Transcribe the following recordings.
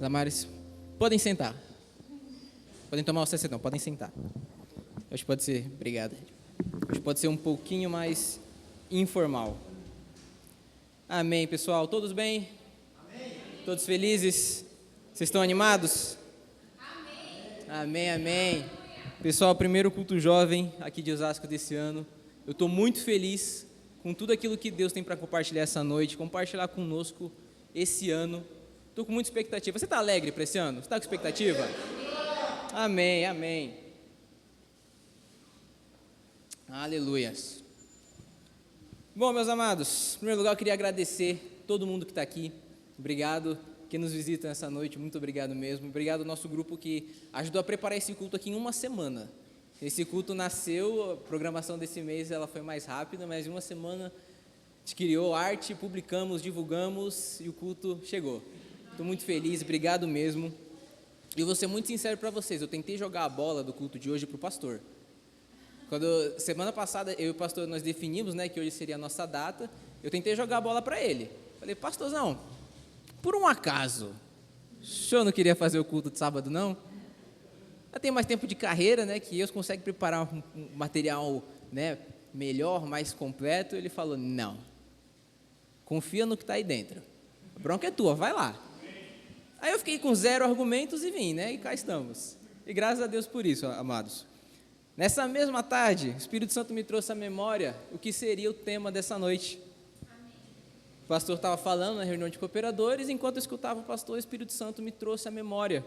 Damares, podem sentar. Podem tomar o cacetão, podem sentar. Hoje pode ser, obrigado. Hoje pode ser um pouquinho mais informal. Amém, pessoal. Todos bem? Amém. Todos felizes? Vocês estão animados? Amém, amém. Pessoal, primeiro culto jovem aqui de Osasco desse ano. Eu estou muito feliz com tudo aquilo que Deus tem para compartilhar essa noite, compartilhar conosco esse ano. Estou com muita expectativa. Você está alegre para esse ano? Você está com expectativa? Amém, amém. Aleluias. Bom, meus amados, em primeiro lugar eu queria agradecer todo mundo que está aqui. Obrigado que nos visita nessa noite, muito obrigado mesmo. Obrigado ao nosso grupo que ajudou a preparar esse culto aqui em uma semana. Esse culto nasceu, a programação desse mês ela foi mais rápida, mas em uma semana a gente criou arte, publicamos, divulgamos e o culto chegou. Estou muito feliz, obrigado mesmo. E eu vou ser muito sincero para vocês, eu tentei jogar a bola do culto de hoje para o pastor. Semana passada, eu e o pastor, nós definimos, que hoje seria a nossa data, eu tentei jogar a bola para ele. Falei, pastorzão, por um acaso, o senhor não queria fazer o culto de sábado, não? Já tem mais tempo de carreira, que eu consigo preparar um material, melhor, mais completo. Ele falou, não, confia no que está aí dentro. A bronca é tua, vai lá. Aí eu fiquei com 0 argumentos e vim, e cá estamos. E graças a Deus por isso, amados. Nessa mesma tarde, o Espírito Santo me trouxe à memória o que seria o tema dessa noite. O pastor estava falando na reunião de cooperadores, enquanto eu escutava o pastor, o Espírito Santo me trouxe à memória.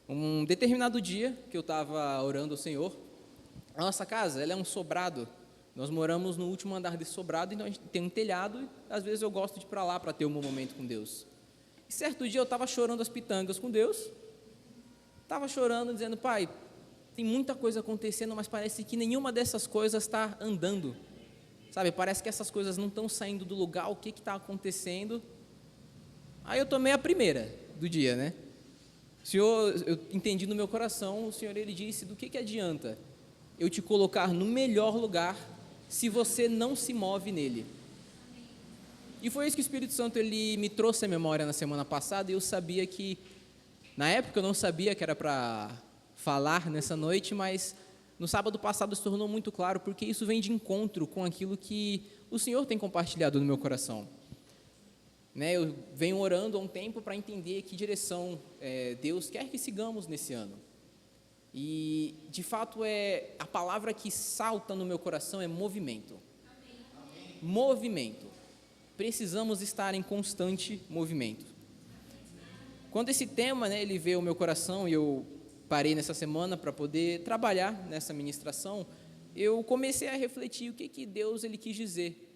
Um determinado dia que eu estava orando ao Senhor, a nossa casa, ela é um sobrado. Nós moramos no último andar desse sobrado, então a gente tem um telhado, e às vezes eu gosto de ir para lá para ter um momento com Deus. E certo dia eu estava chorando as pitangas com Deus, estava chorando, dizendo, pai, tem muita coisa acontecendo, mas parece que nenhuma dessas coisas está andando, sabe, parece que essas coisas não estão saindo do lugar, o que está acontecendo? Aí eu tomei a primeira do dia, Senhor, eu entendi no meu coração, o Senhor, Ele disse, do que adianta eu te colocar no melhor lugar, se você não se move nele? E foi isso que o Espírito Santo ele me trouxe à memória na semana passada, e eu sabia que, na época eu não sabia que era para falar nessa noite, mas no sábado passado se tornou muito claro, porque isso vem de encontro com aquilo que o Senhor tem compartilhado no meu coração. Eu venho orando há um tempo para entender que direção Deus quer que sigamos nesse ano. E, de fato, a palavra que salta no meu coração é movimento. Amém. Movimento. Precisamos estar em constante movimento. Quando esse tema, ele veio ao meu coração e eu parei nessa semana para poder trabalhar nessa ministração, eu comecei a refletir o que Deus ele quis dizer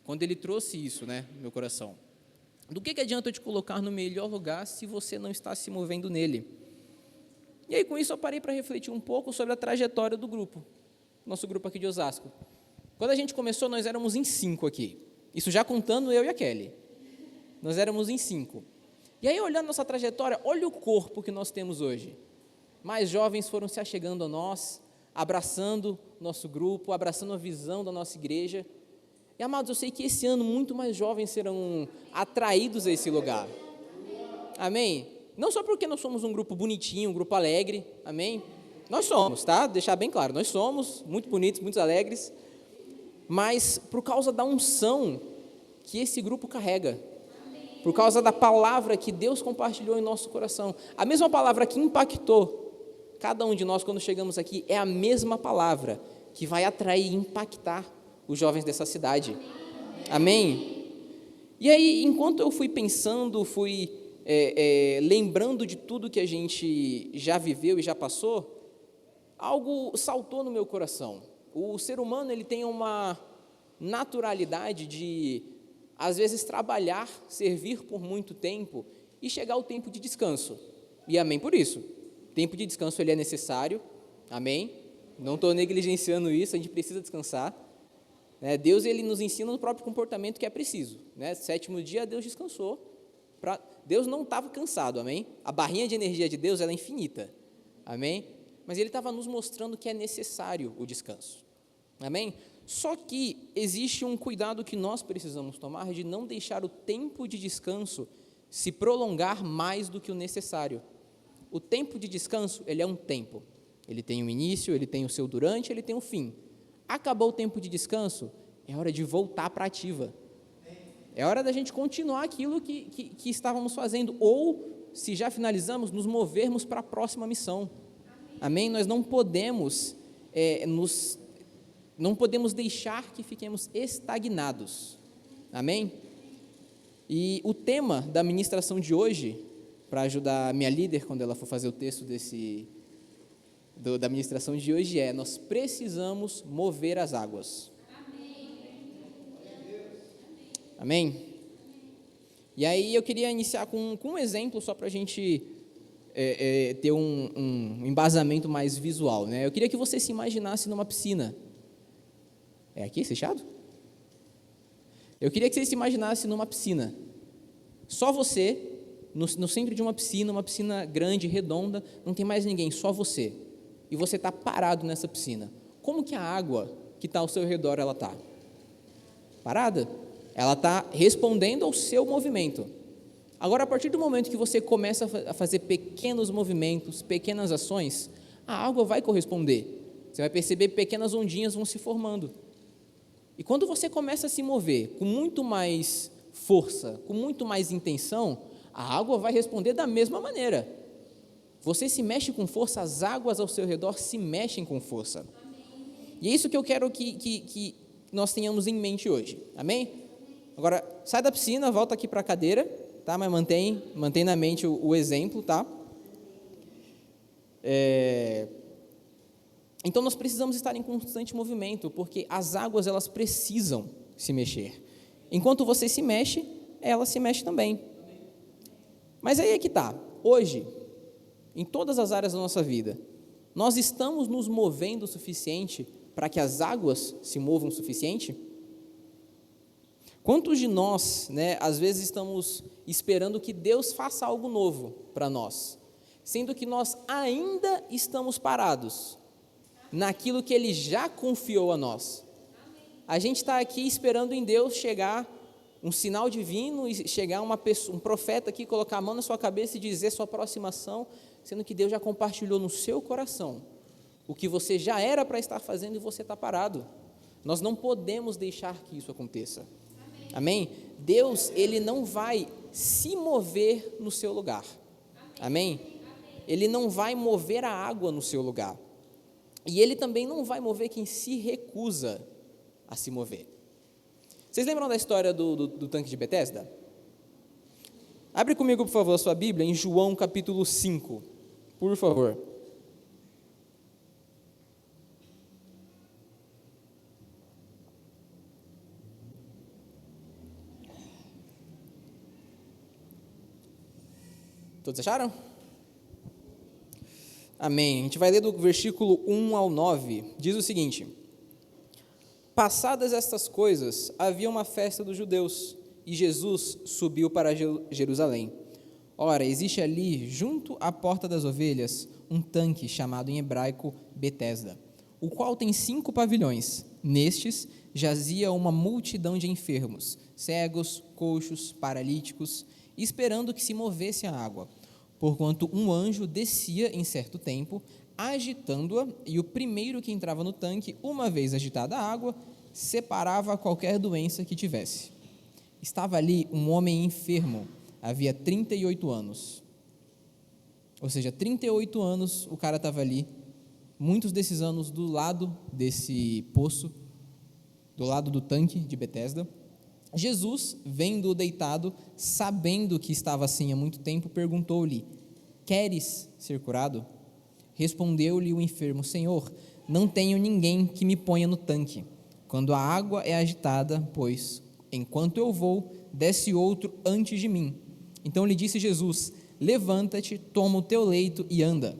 quando Ele trouxe isso, no meu coração. Do que adianta eu te colocar no melhor lugar se você não está se movendo nele? E aí com isso eu parei para refletir um pouco sobre a trajetória do grupo, nosso grupo aqui de Osasco. Quando a gente começou, nós éramos em 5 aqui. Isso já contando eu e a Kelly. Nós éramos em 5. E aí, olhando nossa trajetória, olha o corpo que nós temos hoje. Mais jovens foram se achegando a nós, abraçando nosso grupo, abraçando a visão da nossa igreja. E, amados, eu sei que esse ano muito mais jovens serão atraídos a esse lugar. Amém? Não só porque nós somos um grupo bonitinho, um grupo alegre. Amém? Nós somos, tá? Deixar bem claro, nós somos muito bonitos, muito alegres. Mas por causa da unção que esse grupo carrega, por causa da palavra que Deus compartilhou em nosso coração, a mesma palavra que impactou cada um de nós quando chegamos aqui, é a mesma palavra que vai atrair e impactar os jovens dessa cidade. Amém? E aí, enquanto eu fui pensando, lembrando de tudo que a gente já viveu e já passou, algo saltou no meu coração. O ser humano ele tem uma naturalidade de, às vezes, trabalhar, servir por muito tempo e chegar ao tempo de descanso. E amém por isso. O tempo de descanso ele é necessário, amém? Não estou negligenciando isso, a gente precisa descansar. Deus ele nos ensina no próprio comportamento que é preciso. 7º dia Deus descansou. Deus não estava cansado, amém? A barrinha de energia de Deus ela é infinita, amém? Mas Ele estava nos mostrando que é necessário o descanso, amém? Só que existe um cuidado que nós precisamos tomar de não deixar o tempo de descanso se prolongar mais do que o necessário. O tempo de descanso, ele é um tempo. Ele tem um início, ele tem o seu durante, ele tem um fim. Acabou o tempo de descanso, é hora de voltar para a ativa. É hora da gente continuar aquilo que estávamos fazendo, ou, se já finalizamos, nos movermos para a próxima missão. Amém? Nós não podemos não podemos deixar que fiquemos estagnados. Amém? E o tema da ministração de hoje, para ajudar a minha líder quando ela for fazer o texto da ministração de hoje, é: nós precisamos mover as águas. Amém? E aí eu queria iniciar com um exemplo, só para a gente ter um embasamento mais visual, né? Eu queria que você se imaginasse numa piscina. É aqui, fechado? Eu queria que você se imaginasse numa piscina. Só você, no centro de uma piscina grande, redonda, não tem mais ninguém, só você. E você está parado nessa piscina. Como que a água que está ao seu redor, ela está? Parada? Ela está respondendo ao seu movimento. Agora, a partir do momento que você começa a fazer pequenos movimentos, pequenas ações, a água vai corresponder. Você vai perceber que pequenas ondinhas vão se formando. E quando você começa a se mover com muito mais força, com muito mais intenção, a água vai responder da mesma maneira. Você se mexe com força, as águas ao seu redor se mexem com força. E é isso que eu quero que nós tenhamos em mente hoje. Amém? Agora, sai da piscina, volta aqui para a cadeira, tá? Mas mantém na mente o exemplo, tá? Então, nós precisamos estar em constante movimento, porque as águas, elas precisam se mexer. Enquanto você se mexe, ela se mexe também. Mas aí é que está. Hoje, em todas as áreas da nossa vida, nós estamos nos movendo o suficiente para que as águas se movam o suficiente? Quantos de nós, às vezes estamos esperando que Deus faça algo novo para nós, sendo que nós ainda estamos parados naquilo que Ele já confiou a nós? A gente está aqui esperando em Deus chegar um sinal divino e chegar um profeta aqui, colocar a mão na sua cabeça e dizer sua próxima ação, sendo que Deus já compartilhou no seu coração o que você já era para estar fazendo e você está parado. Nós não podemos deixar que isso aconteça. Amém? Deus, Ele não vai se mover no seu lugar. Amém? Ele não vai mover a água no seu lugar. E Ele também não vai mover quem se recusa a se mover. Vocês lembram da história do tanque de Betesda? Abre comigo, por favor, a sua Bíblia em João capítulo 5, por favor. Todos acharam? Amém. A gente vai ler do versículo 1 ao 9. Diz o seguinte: passadas estas coisas, havia uma festa dos judeus, e Jesus subiu para Jerusalém. Ora, existe ali, junto à porta das ovelhas, um tanque chamado em hebraico Betesda, o qual tem 5 pavilhões. Nestes jazia uma multidão de enfermos, cegos, coxos, paralíticos, esperando que se movesse a água, porquanto um anjo descia em certo tempo, agitando-a, e o primeiro que entrava no tanque, uma vez agitada a água, separava qualquer doença que tivesse. Estava ali um homem enfermo, havia 38 anos. Ou seja, 38 anos o cara estava ali, muitos desses anos do lado desse poço, do lado do tanque de Betesda. Jesus, vendo-o deitado, sabendo que estava assim há muito tempo, perguntou-lhe: queres ser curado? Respondeu-lhe o enfermo: Senhor, não tenho ninguém que me ponha no tanque quando a água é agitada, pois, enquanto eu vou, desce outro antes de mim. Então lhe disse Jesus: levanta-te, toma o teu leito e anda.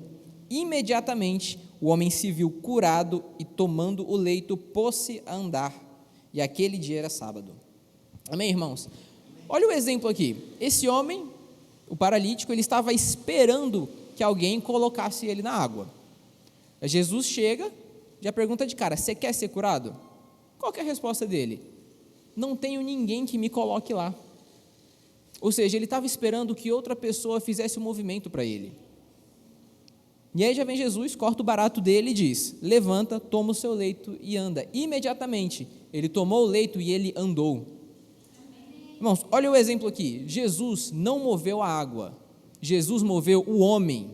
Imediatamente o homem se viu curado e, tomando o leito, pôs-se a andar. E aquele dia era sábado. Amém, irmãos? Olha o exemplo aqui. Esse homem, o paralítico, ele estava esperando que alguém colocasse ele na água. Jesus chega, já pergunta de cara: você quer ser curado? Qual que é a resposta dele? Não tenho ninguém que me coloque lá. Ou seja, ele estava esperando que outra pessoa fizesse o movimento para ele. E aí já vem Jesus, corta o barato dele e diz: levanta, toma o seu leito e anda. Imediatamente, ele tomou o leito e ele andou. Irmãos, olha o exemplo aqui. Jesus não moveu a água, Jesus moveu o homem.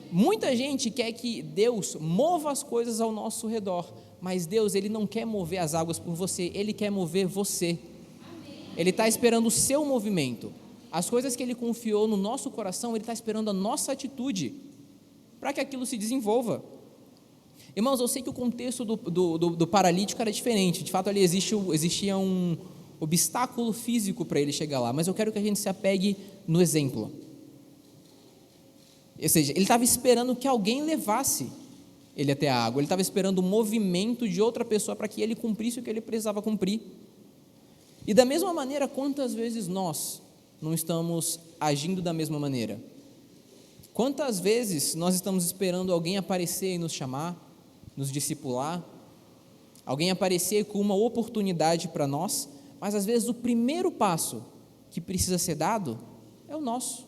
Muita gente quer que Deus mova as coisas ao nosso redor, mas Deus, Ele não quer mover as águas por você, Ele quer mover você. Ele está esperando o seu movimento. As coisas que Ele confiou no nosso coração, Ele está esperando a nossa atitude, para que aquilo se desenvolva. Irmãos, eu sei que o contexto do paralítico era diferente, de fato ali existia um obstáculo físico para ele chegar lá, mas eu quero que a gente se apegue no exemplo. Ou seja, ele estava esperando que alguém levasse ele até a água, ele estava esperando o movimento de outra pessoa para que ele cumprisse o que ele precisava cumprir. E da mesma maneira, quantas vezes nós não estamos agindo da mesma maneira? Quantas vezes nós estamos esperando alguém aparecer e nos chamar, nos discipular, alguém aparecer com uma oportunidade para nós, mas às vezes o primeiro passo que precisa ser dado é o nosso.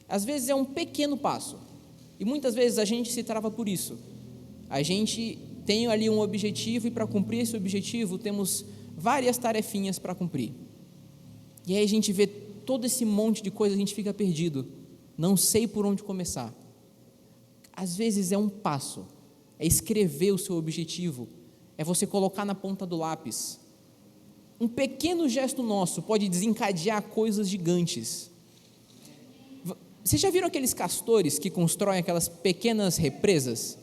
Às vezes é um pequeno passo, e muitas vezes a gente se trava por isso. A gente tem ali um objetivo, e para cumprir esse objetivo temos várias tarefinhas para cumprir. E aí a gente vê todo esse monte de coisa, a gente fica perdido, não sei por onde começar. Às vezes é um passo, é escrever o seu objetivo, é você colocar na ponta do lápis. Um pequeno gesto nosso pode desencadear coisas gigantes. Vocês já viram aqueles castores que constroem aquelas pequenas represas?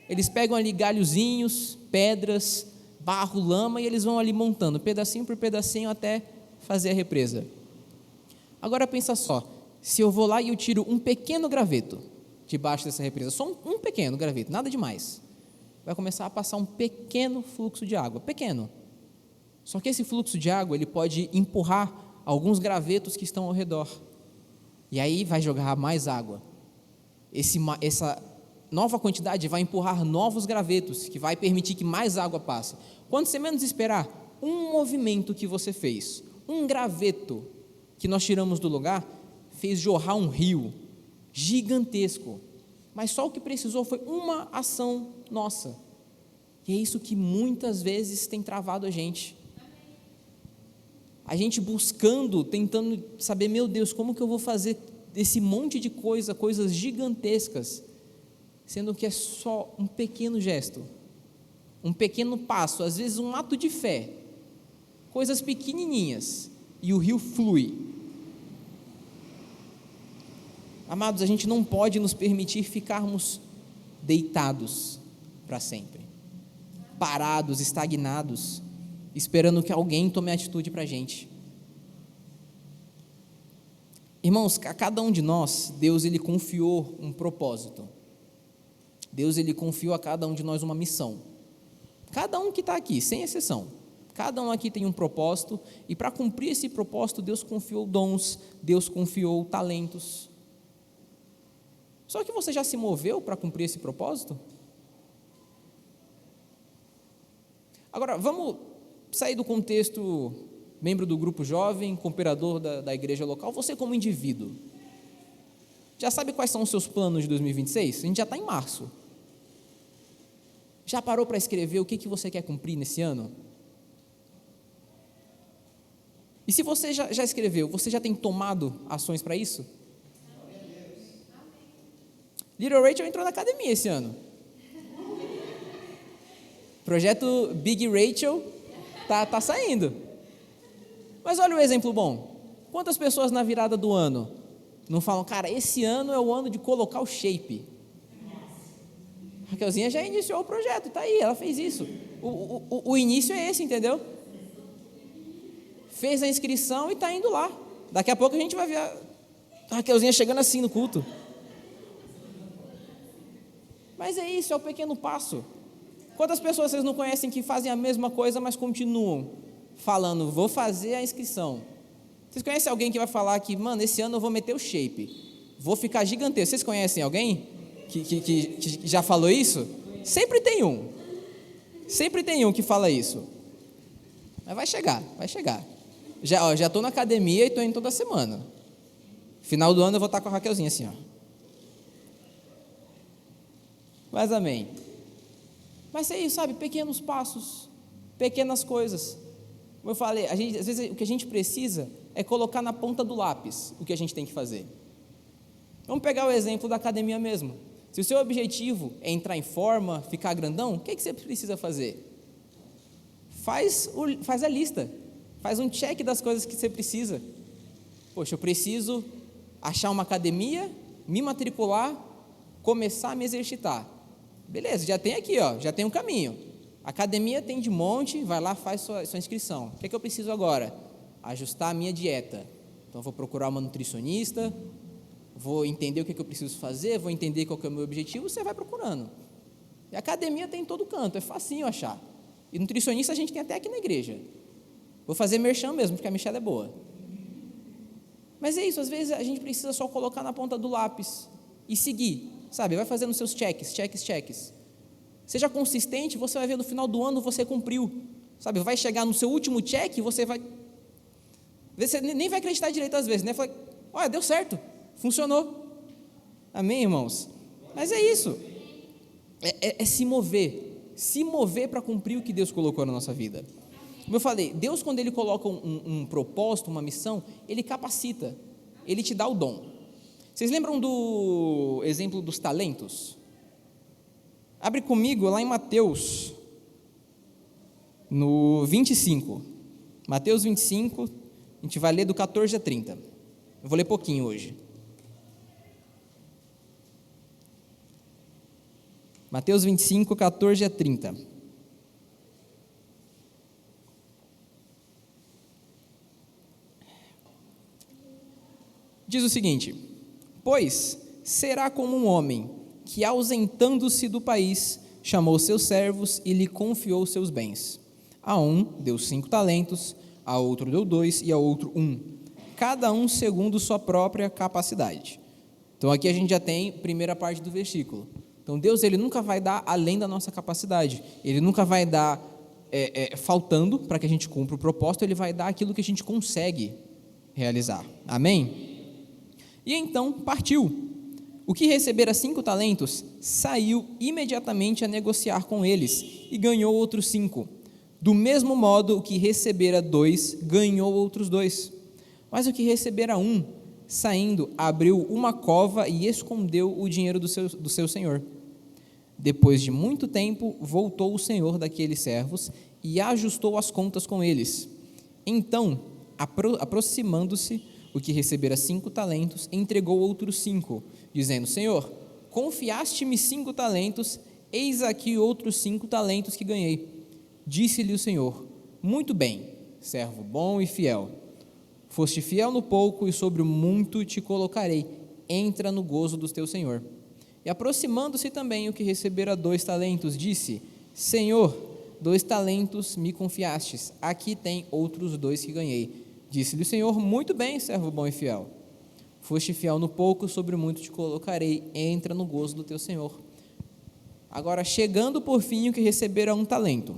Eles pegam ali galhozinhos, pedras, barro, lama, e eles vão ali montando, pedacinho por pedacinho, até fazer a represa. Agora pensa só, se eu vou lá e eu tiro um pequeno graveto debaixo dessa represa, só um pequeno graveto, nada demais, vai começar a passar um pequeno fluxo de água, pequeno. Só que esse fluxo de água, ele pode empurrar alguns gravetos que estão ao redor, e aí vai jogar mais água. Essa nova quantidade vai empurrar novos gravetos, que vai permitir que mais água passe. Quando você menos esperar, um movimento que você fez, um graveto que nós tiramos do lugar, fez jorrar um rio gigantesco, mas só o que precisou foi uma ação nossa, e é isso que muitas vezes tem travado a gente buscando, tentando saber, meu Deus, como que eu vou fazer esse monte de coisas gigantescas, sendo que é só um pequeno gesto, um pequeno passo, às vezes um ato de fé, coisas pequenininhas, e o rio flui. Amados, a gente não pode nos permitir ficarmos deitados para sempre, parados, estagnados, esperando que alguém tome atitude para a gente. Irmãos, a cada um de nós, Deus ele confiou um propósito. Deus ele confiou a cada um de nós uma missão. Cada um que está aqui, sem exceção, cada um aqui tem um propósito, e para cumprir esse propósito, Deus confiou dons, Deus confiou talentos. Só que você já se moveu para cumprir esse propósito? Agora, vamos sair do contexto, membro do grupo jovem, cooperador da igreja local, você como indivíduo. Já sabe quais são os seus planos de 2026? A gente já está em março. Já parou para escrever o que você quer cumprir nesse ano? E se você já escreveu, você já tem tomado ações para isso? Little Rachel entrou na academia esse ano. Projeto Big Rachel tá saindo. Mas olha o exemplo bom. Quantas pessoas na virada do ano não falam, cara, esse ano é o ano de colocar o shape? Raquelzinha já iniciou o projeto, tá aí, ela fez isso. O início é esse, entendeu? Fez a inscrição e está indo lá. Daqui a pouco a gente vai ver a Raquelzinha chegando assim no culto. Mas é isso, é o pequeno passo. Quantas pessoas vocês não conhecem que fazem a mesma coisa, mas continuam falando, vou fazer a inscrição? Vocês conhecem alguém que vai falar que, mano, esse ano eu vou meter o shape, vou ficar gigantesco? Vocês conhecem alguém que já falou isso? Sempre tem um que fala isso. Mas vai chegar. Já estou na academia e estou indo toda semana. Final do ano eu vou estar com a Raquelzinha assim, ó. Mas amém. Mas é isso, sabe? Pequenos passos, pequenas coisas. Como eu falei, às vezes o que a gente precisa é colocar na ponta do lápis o que a gente tem que fazer. Vamos pegar o exemplo da academia mesmo. Se o seu objetivo é entrar em forma, ficar grandão, o que você precisa fazer? Faz a lista, faz um check das coisas que você precisa. Poxa, eu preciso achar uma academia, me matricular, começar a me exercitar. Beleza, já tem aqui, ó, já tem um caminho. Academia tem de monte, vai lá, faz sua inscrição. O que é que eu preciso agora? Ajustar a minha dieta. Então, eu vou procurar uma nutricionista, vou entender o que eu preciso fazer, vou entender qual que é o meu objetivo, você vai procurando. E a academia tem em todo canto, é facinho achar. E nutricionista a gente tem até aqui na igreja. Vou fazer merchan mesmo, porque a Michelle é boa. Mas é isso, às vezes a gente precisa só colocar na ponta do lápis e seguir, sabe? Vai fazendo seus cheques. Seja consistente, você vai ver no final do ano você cumpriu, sabe? Vai chegar no seu último check, você nem vai acreditar direito às vezes, né? Olha, deu certo, funcionou. Amém, irmãos? Mas é isso, é se mover para cumprir o que Deus colocou na nossa vida. Como eu falei, Deus, quando Ele coloca um propósito, uma missão, Ele capacita, Ele te dá o dom. Vocês lembram do exemplo dos talentos? Abre comigo lá em Mateus, no 25. Mateus 25, a gente vai ler do 14 a 30. Eu vou ler pouquinho hoje. Mateus 25, 14 a 30. Diz o seguinte: pois será como um homem que, ausentando-se do país, chamou seus servos e lhe confiou seus bens. A um deu 5 talentos, a outro deu 2 e a outro 1, cada um segundo sua própria capacidade. Então aqui a gente já tem a primeira parte do versículo. Então Deus, Ele nunca vai dar além da nossa capacidade, Ele nunca vai dar faltando para que a gente cumpra o propósito, Ele vai dar aquilo que a gente consegue realizar. Amém? E então partiu. O que recebera 5 talentos, saiu imediatamente a negociar com eles, e ganhou outros 5. Do mesmo modo, o que recebera 2, ganhou outros 2. Mas o que recebera 1, saindo, abriu uma cova e escondeu o dinheiro do seu senhor. Depois de muito tempo, voltou o senhor daqueles servos, e ajustou as contas com eles. Então, aproximando-se, o que recebera 5 talentos, entregou outros 5, dizendo: Senhor, confiaste-me 5 talentos, eis aqui outros 5 talentos que ganhei. Disse-lhe o Senhor: muito bem, servo bom e fiel. Foste fiel no pouco, e sobre o muito te colocarei. Entra no gozo do teu Senhor. E aproximando-se também o que recebera 2 talentos, disse: Senhor, 2 talentos me confiastes, aqui tem outros 2 que ganhei. Disse-lhe o Senhor: muito bem, servo bom e fiel. Foste fiel no pouco, sobre o muito te colocarei. Entra no gozo do teu Senhor. Agora, chegando por fim o que recebera 1 talento.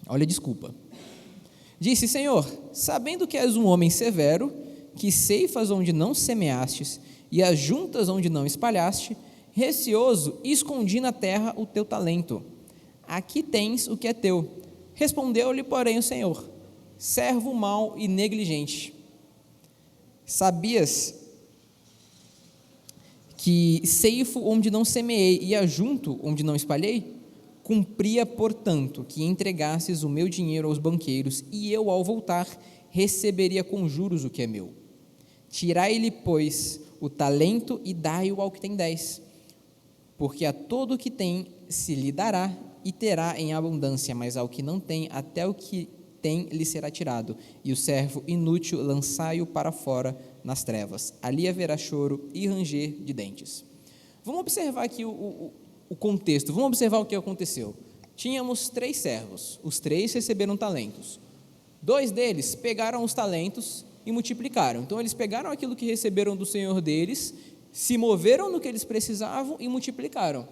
Olha a desculpa. Disse: Senhor, sabendo que és um homem severo, que ceifas onde não semeastes e ajuntas onde não espalhaste, receoso, escondi na terra o teu talento. Aqui tens o que é teu. Respondeu-lhe, porém, o Senhor: servo mau e negligente. Sabias que ceifo onde não semeei e ajunto onde não espalhei? Cumpria, portanto, que entregasses o meu dinheiro aos banqueiros, e eu, ao voltar, receberia com juros o que é meu. Tirai-lhe, pois, o talento e dai-o ao que tem 10, porque a todo o que tem se lhe dará e terá em abundância, mas ao que não tem, até o que tem lhe será tirado, e o servo inútil lançai-o para fora nas trevas. Ali haverá choro e ranger de dentes. Vamos observar aqui o contexto, vamos observar o que aconteceu. Tínhamos 3 servos, os 3 receberam talentos. 2 deles pegaram os talentos e multiplicaram. Então eles pegaram aquilo que receberam do senhor deles, se moveram no que eles precisavam e multiplicaram.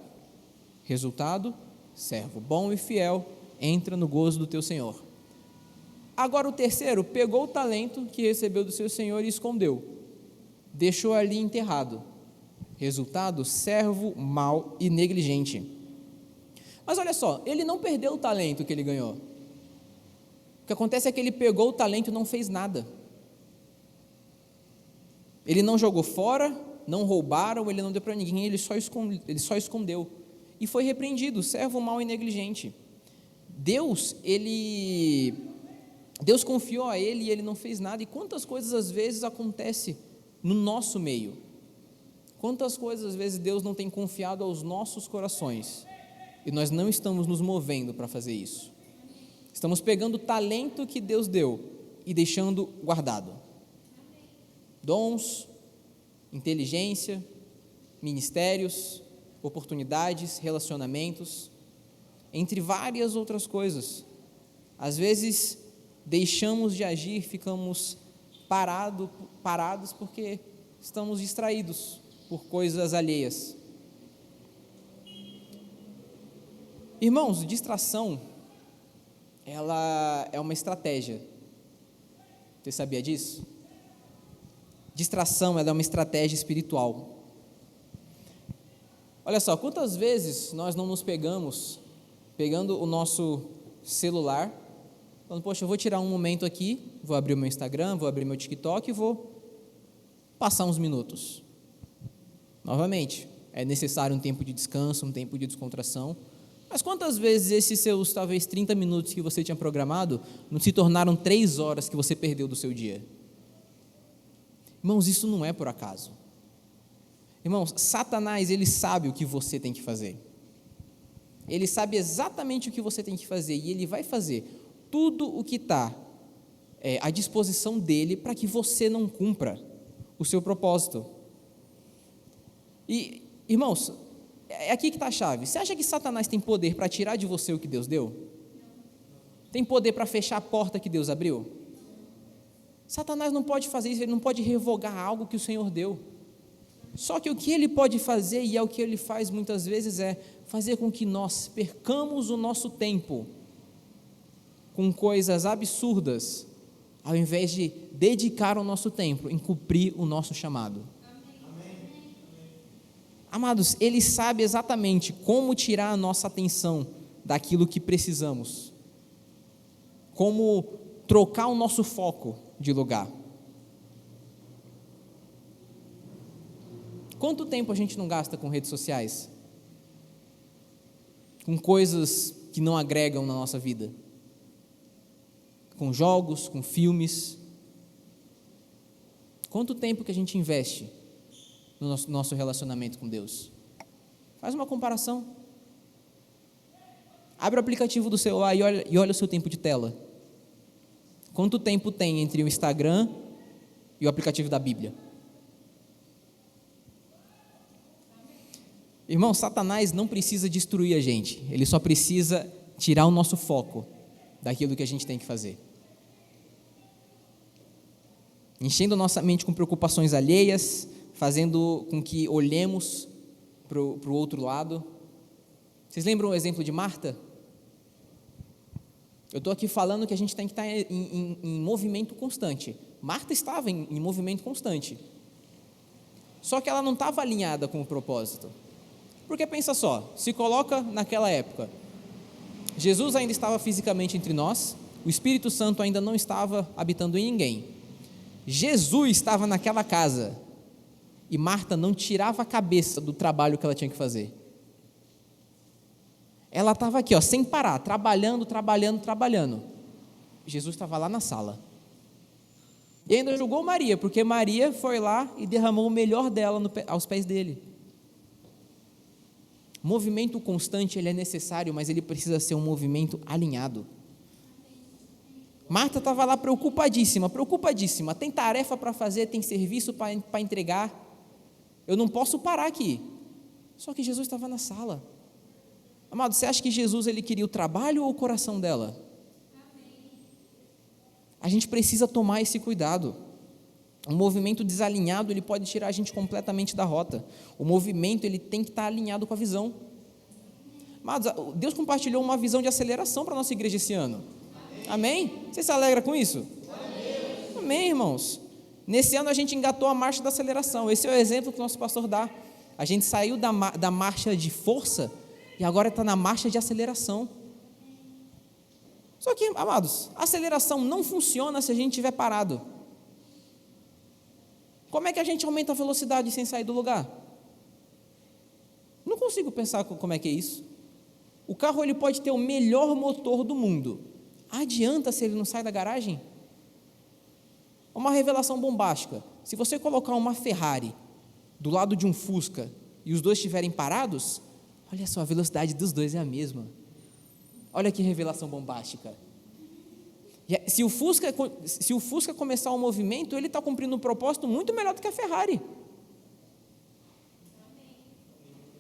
Resultado: servo bom e fiel, entra no gozo do teu senhor. Agora o terceiro pegou o talento que recebeu do seu senhor e escondeu, deixou ali enterrado. Resultado, servo mau e negligente. Mas olha só, ele não perdeu o talento que ele ganhou. O que acontece é que ele pegou o talento e não fez nada. Ele não jogou fora, não roubaram, ele não deu para ninguém, ele só escondeu. E foi repreendido, servo mau e negligente. Deus confiou a ele e ele não fez nada. E quantas coisas às vezes acontecem no nosso meio? Quantas coisas às vezes Deus não tem confiado aos nossos corações e nós não estamos nos movendo para fazer isso? Estamos pegando o talento que Deus deu e deixando guardado. Dons, inteligência, ministérios, oportunidades, relacionamentos, entre várias outras coisas. Às vezes deixamos de agir, ficamos parados porque estamos distraídos por coisas alheias. Irmãos, distração, ela é uma estratégia. Você sabia disso? Distração, ela é uma estratégia espiritual. Olha só, quantas vezes nós não nos pegando o nosso celular, falando, poxa, eu vou tirar um momento aqui, vou abrir o meu Instagram, vou abrir meu TikTok e vou passar uns minutos. Novamente, é necessário um tempo de descanso, um tempo de descontração, mas quantas vezes esses seus, talvez, 30 minutos que você tinha programado, não se tornaram 3 horas que você perdeu do seu dia? Irmãos, isso não é por acaso. Irmãos, Satanás, ele sabe o que você tem que fazer. Ele sabe exatamente o que você tem que fazer e ele vai fazer tudo o que está à disposição dele para que você não cumpra o seu propósito. E, irmãos, é aqui que está a chave. Você acha que Satanás tem poder para tirar de você o que Deus deu? Tem poder para fechar a porta que Deus abriu? Satanás não pode fazer isso, ele não pode revogar algo que o Senhor deu. Só que o que ele pode fazer, e é o que ele faz muitas vezes, é fazer com que nós percamos o nosso tempo com coisas absurdas, ao invés de dedicar o nosso tempo em cumprir o nosso chamado. Amém. Amados, ele sabe exatamente como tirar a nossa atenção daquilo que precisamos, como trocar o nosso foco de lugar. Quanto tempo a gente não gasta com redes sociais? Com coisas que não agregam na nossa vida? Com jogos, com filmes? Quanto tempo que a gente investe no nosso relacionamento com Deus? Faz uma comparação. Abre o aplicativo do celular e olha o seu tempo de tela. Quanto tempo tem entre o Instagram e o aplicativo da Bíblia? Irmão, Satanás não precisa destruir a gente, ele só precisa tirar o nosso foco daquilo que a gente tem que fazer. Enchendo nossa mente com preocupações alheias, fazendo com que olhemos para o outro lado. Vocês lembram o exemplo de Marta? Eu estou aqui falando que a gente tem que estar em movimento constante. Marta estava em movimento constante. Só que ela não estava alinhada com o propósito. Porque pensa só, se coloca naquela época, Jesus ainda estava fisicamente entre nós, o Espírito Santo ainda não estava habitando em ninguém. Jesus estava naquela casa e Marta não tirava a cabeça do trabalho que ela tinha que fazer. Ela estava aqui, sem parar, trabalhando. Jesus estava lá na sala. E ainda julgou Maria, porque Maria foi lá e derramou o melhor dela aos pés dele. Movimento constante, ele é necessário, mas ele precisa ser um movimento alinhado. Marta estava lá preocupadíssima, tem tarefa para fazer, tem serviço para entregar, eu não posso parar aqui. Só que Jesus estava na sala. Amado, você acha que Jesus ele queria o trabalho ou o coração dela? A gente precisa tomar esse cuidado. Um movimento desalinhado, ele pode tirar a gente completamente da rota. O movimento, ele tem que estar alinhado com a visão. Mas Deus compartilhou uma visão de aceleração para a nossa igreja esse ano. Amém? Você se alegra com isso? Amém, irmãos. Nesse ano a gente engatou a marcha da aceleração. Esse é o exemplo que o nosso pastor dá. A gente saiu da marcha de força e agora está na marcha de aceleração. Só que, amados, a aceleração não funciona se a gente estiver parado. Como é que a gente aumenta a velocidade sem sair do lugar? Não consigo pensar como é que é isso. O carro ele pode ter o melhor motor do mundo. Adianta se ele não sai da garagem? Uma revelação bombástica. Se você colocar uma Ferrari do lado de um Fusca e os dois estiverem parados, olha só, a velocidade dos dois é a mesma. Olha que revelação bombástica. Se o Fusca começar o movimento, ele está cumprindo um propósito muito melhor do que a Ferrari.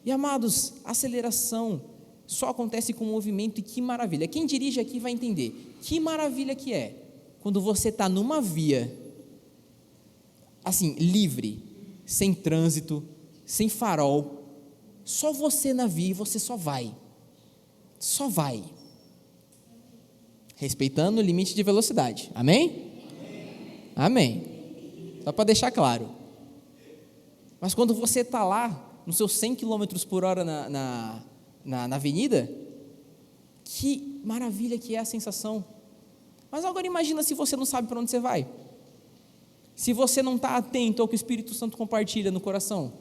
E amados, aceleração só acontece com movimento, e que maravilha. Quem dirige aqui vai entender. Que maravilha que é quando você está numa via, assim, livre, sem trânsito, sem farol, só você na via e você só vai. Só vai. Respeitando o limite de velocidade. Amém? Amém. Só para deixar claro. Mas quando você está lá, nos seus 100 km por hora na avenida, que maravilha que é a sensação. Mas agora imagina se você não sabe para onde você vai. Se você não está atento ao que o Espírito Santo compartilha no coração.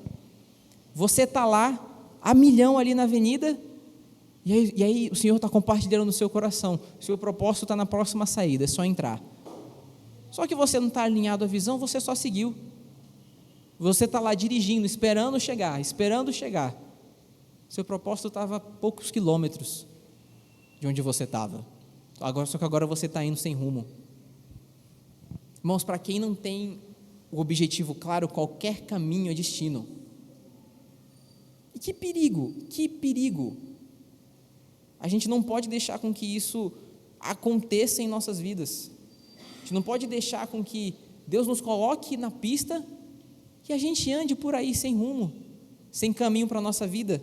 Você está lá, a milhão ali na avenida, e aí o Senhor está compartilhando no seu coração. O seu propósito está na próxima saída, é só entrar. Só que você não está alinhado à visão, você só seguiu. Você está lá dirigindo, esperando chegar. Seu propósito estava a poucos quilômetros de onde você estava. Só que agora você está indo sem rumo. Irmãos, para quem não tem o objetivo claro, qualquer caminho é destino. E que perigo. A gente não pode deixar com que isso aconteça em nossas vidas. A gente não pode deixar com que Deus nos coloque na pista e a gente ande por aí sem rumo, sem caminho para a nossa vida.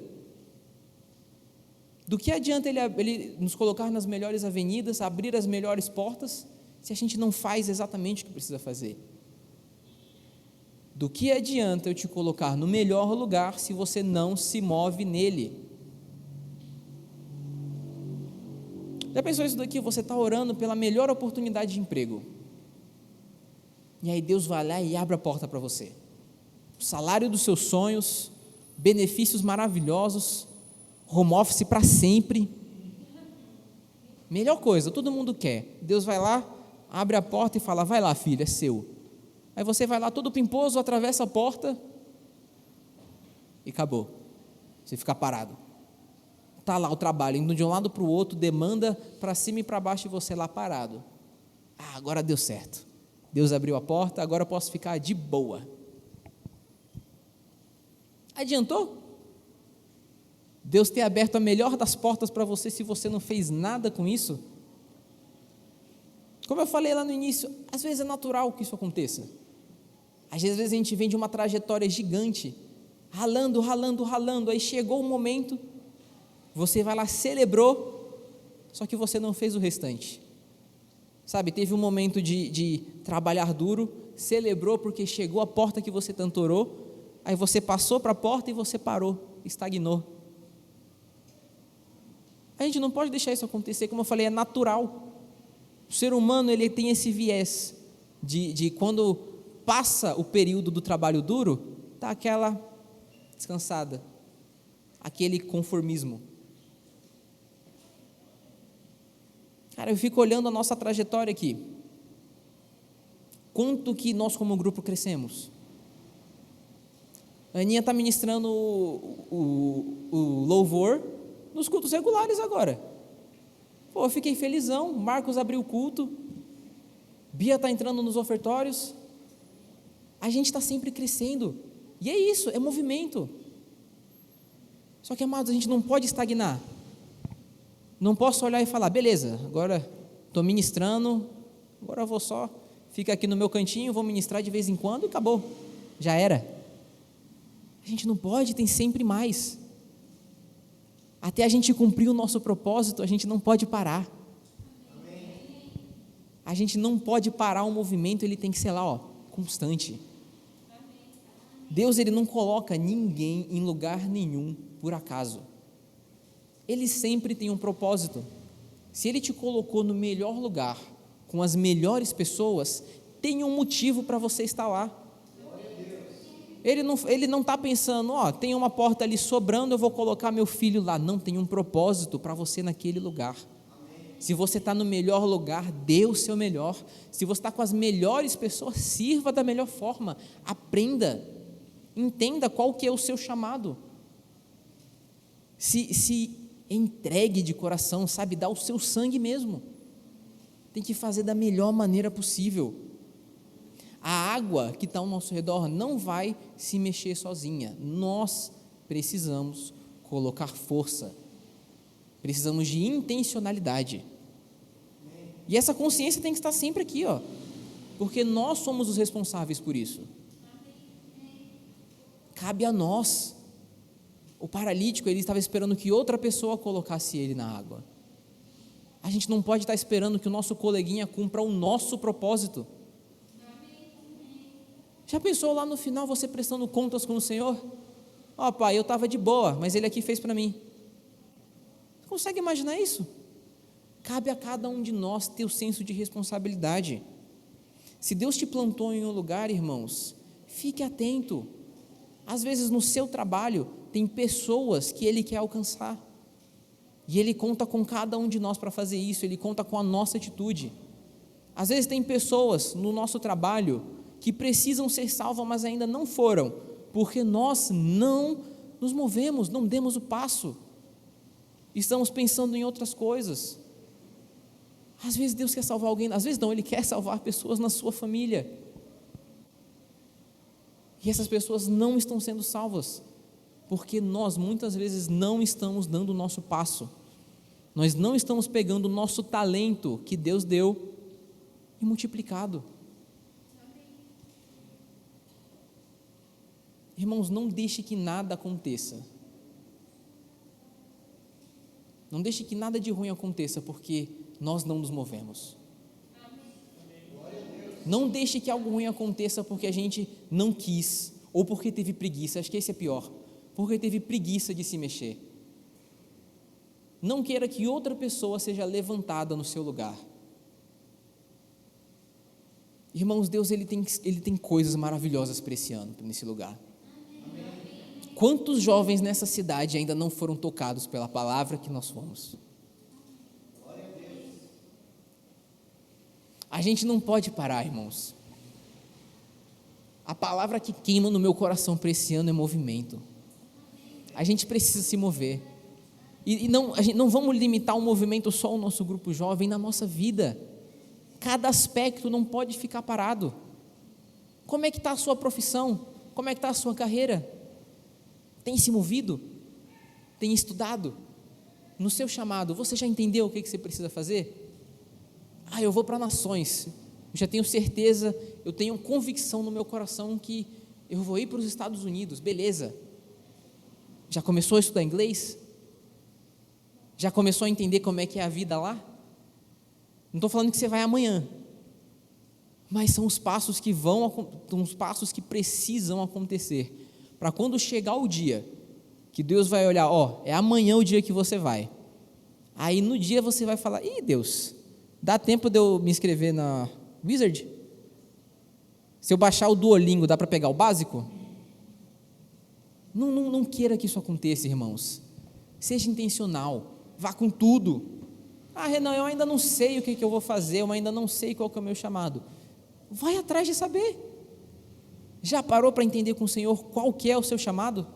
Do que adianta ele nos colocar nas melhores avenidas, abrir as melhores portas, se a gente não faz exatamente o que precisa fazer? Do que adianta eu te colocar no melhor lugar se você não se move nele? Já pensou isso daqui? Você está orando pela melhor oportunidade de emprego. E aí Deus vai lá e abre a porta para você. O salário dos seus sonhos, benefícios maravilhosos, home office para sempre. Melhor coisa, todo mundo quer. Deus vai lá, abre a porta e fala: vai lá, filho, é seu. Aí você vai lá todo pimposo, atravessa a porta e acabou. Você fica parado. Está lá o trabalho, indo de um lado para o outro, demanda para cima e para baixo, e você lá parado. Agora deu certo. Deus abriu a porta, agora eu posso ficar de boa. Adiantou? Deus ter aberto a melhor das portas para você se você não fez nada com isso? Como eu falei lá no início, às vezes é natural que isso aconteça. Às vezes a gente vem de uma trajetória gigante, ralando, aí chegou o momento, você vai lá, celebrou, só que você não fez o restante. Sabe, teve um momento de trabalhar duro, celebrou porque chegou a porta que você tanto orou, aí você passou para a porta e você parou, estagnou. A gente não pode deixar isso acontecer, como eu falei, é natural. O ser humano, ele tem esse viés de quando passa o período do trabalho duro, está aquela descansada, aquele conformismo. Cara, eu fico olhando a nossa trajetória aqui. Quanto que nós como grupo crescemos? A Aninha está ministrando o louvor nos cultos regulares agora. Pô, eu fiquei felizão. Marcos abriu o culto. Bia está entrando nos ofertórios. A gente está sempre crescendo. E é isso, é movimento. Só que, amados, a gente não pode estagnar. Não posso olhar e falar: beleza, agora estou ministrando, agora eu vou só ficar aqui no meu cantinho, vou ministrar de vez em quando e acabou, já era. A gente não pode, tem sempre mais. Até a gente cumprir o nosso propósito, a gente não pode parar. A gente não pode parar o movimento, ele tem que ser lá, constante. Deus, ele não coloca ninguém em lugar nenhum por acaso. Ele sempre tem um propósito. Se ele te colocou no melhor lugar, com as melhores pessoas, tem um motivo para você estar lá. Ele não está pensando, tem uma porta ali sobrando, eu vou colocar meu filho lá. Não, tem um propósito para você naquele lugar. Se você está no melhor lugar, dê o seu melhor. Se você está com as melhores pessoas, sirva da melhor forma. Aprenda, entenda qual que é o seu chamado. Se entregue de coração, sabe, dá o seu sangue mesmo. Tem que fazer da melhor maneira possível. A água que está ao nosso redor não vai se mexer sozinha. Nós precisamos colocar força. Precisamos de intencionalidade. E essa consciência tem que estar sempre aqui, porque nós somos os responsáveis por isso. Cabe a nós. O paralítico, ele estava esperando que outra pessoa colocasse ele na água. A gente não pode estar esperando que o nosso coleguinha cumpra o nosso propósito. Já pensou lá no final você prestando contas com o Senhor? Pai, eu estava de boa, mas Ele aqui fez para mim. Você consegue imaginar isso? Cabe a cada um de nós ter o senso de responsabilidade. Se Deus te plantou em um lugar, irmãos, fique atento. Às vezes no seu trabalho tem pessoas que Ele quer alcançar. E Ele conta com cada um de nós para fazer isso, Ele conta com a nossa atitude. Às vezes tem pessoas no nosso trabalho que precisam ser salvas, mas ainda não foram, porque nós não nos movemos, não demos o passo. Estamos pensando em outras coisas. Às vezes Deus quer salvar alguém, às vezes não, Ele quer salvar pessoas na sua família. E essas pessoas não estão sendo salvas, porque nós muitas vezes não estamos dando o nosso passo. Nós não estamos pegando o nosso talento que Deus deu e multiplicado. Irmãos, não deixe que nada aconteça. Não deixe que nada de ruim aconteça, porque nós não nos movemos. Não deixe que algo ruim aconteça porque a gente não quis, ou porque teve preguiça. Acho que esse é pior, porque teve preguiça de se mexer. Não queira que outra pessoa seja levantada no seu lugar. Irmãos, Deus ele tem coisas maravilhosas para esse ano, nesse lugar. Quantos jovens nessa cidade ainda não foram tocados pela palavra que nós fomos? A gente não pode parar, irmãos. A palavra que queima no meu coração para esse ano é movimento. A gente precisa se mover. A gente não vamos limitar o movimento só ao nosso grupo jovem, na nossa vida. Cada aspecto não pode ficar parado. Como é que está a sua profissão? Como é que está a sua carreira? Tem se movido? Tem estudado? No seu chamado, você já entendeu o que você precisa fazer? Eu vou para nações, eu já tenho certeza, eu tenho convicção no meu coração que eu vou ir para os Estados Unidos, beleza. Já começou a estudar inglês? Já começou a entender como é que é a vida lá? Não estou falando que você vai amanhã, mas são os passos são os passos que precisam acontecer, para quando chegar o dia, que Deus vai olhar, é amanhã o dia que você vai, aí no dia você vai falar, Deus, dá tempo de eu me inscrever na Wizard? Se eu baixar o Duolingo, dá para pegar o básico? Não queira que isso aconteça, irmãos. Seja intencional, vá com tudo. Renan, eu ainda não sei o que eu vou fazer, eu ainda não sei qual que é o meu chamado. Vai atrás de saber. Já parou para entender com o Senhor qual que é o seu chamado?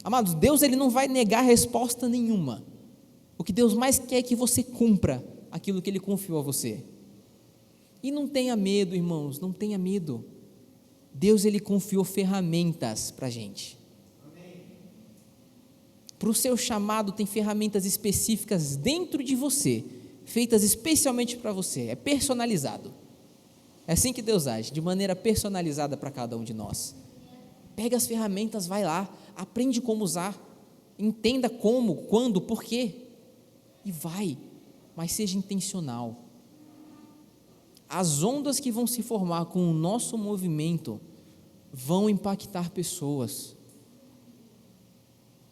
Amados, Deus ele não vai negar resposta nenhuma. O que Deus mais quer é que você cumpra aquilo que Ele confiou a você. E não tenha medo, irmãos, não tenha medo. Deus ele confiou ferramentas para a gente. Para o seu chamado tem ferramentas específicas dentro de você, feitas especialmente para você, é personalizado. É assim que Deus age, de maneira personalizada para cada um de nós. Pega as ferramentas, vai lá, aprende como usar, entenda como, quando, por quê, e vai, mas seja intencional. as ondas que vão se formar com o nosso movimento vão impactar pessoas.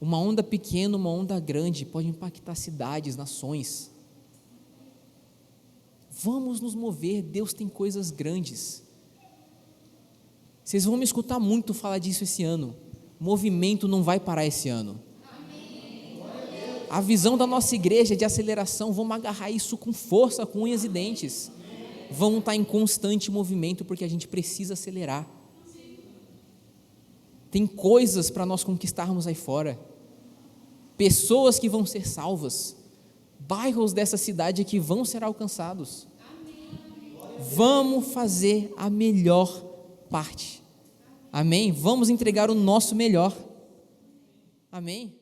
Uma onda pequena, uma onda grande pode impactar cidades, nações. Vamos nos mover, Deus tem coisas grandes. Vocês vão me escutar muito falar disso esse ano. Movimento não vai parar esse ano. A visão da nossa igreja de aceleração, vamos agarrar isso com força, com unhas e dentes. Vamos estar em constante movimento, porque a gente precisa acelerar. Tem coisas para nós conquistarmos aí fora. Pessoas que vão ser salvas. Bairros dessa cidade que vão ser alcançados. Vamos fazer a melhor parte. Amém? Vamos entregar o nosso melhor. Amém?